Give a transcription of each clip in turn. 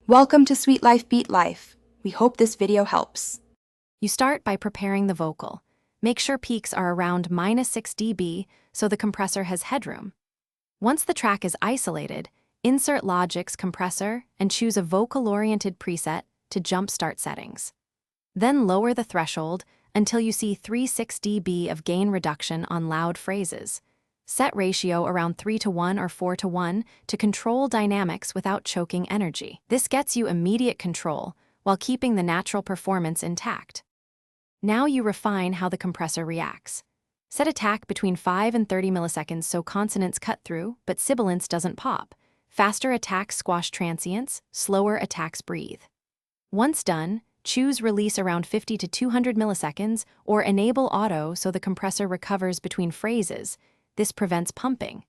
Welcome to Sweet Life Beat Life. We hope this video helps. You start by preparing the vocal. Make sure peaks are around -6 dB so the compressor has headroom. Once the track is isolated, insert Logic's compressor and choose a vocal-oriented preset to jumpstart settings. Then lower the threshold until you see 3.6 dB of gain reduction on loud phrases. Set ratio around 3:1 or 4:1 to control dynamics without choking energy. This gets you immediate control while keeping the natural performance intact. Now you refine how the compressor reacts. Set attack between 5 and 30 milliseconds so consonants cut through, but sibilance doesn't pop. Faster attacks squash transients, slower attacks breathe. Once done, choose release around 50 to 200 milliseconds or enable auto so the compressor recovers between phrases. This prevents pumping.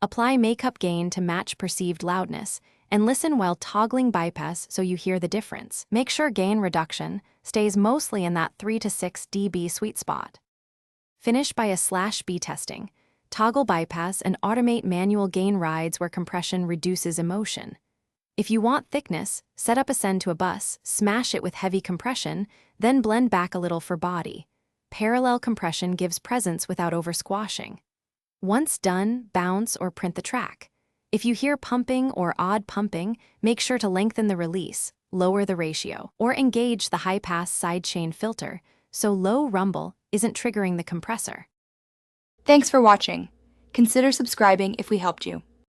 Apply makeup gain to match perceived loudness, and listen while toggling bypass so you hear the difference. Make sure gain reduction stays mostly in that 3 to 6 dB sweet spot. Finish by a /B testing. Toggle bypass and automate manual gain rides where compression reduces emotion. If you want thickness, set up a send to a bus, smash it with heavy compression, then blend back a little for body. Parallel compression gives presence without over-squashing. Once done, bounce or print the track. If you hear pumping or odd pumping, make sure to lengthen the release, lower the ratio, or engage the high-pass sidechain filter so low rumble isn't triggering the compressor. Thanks for watching. Consider subscribing if we helped you.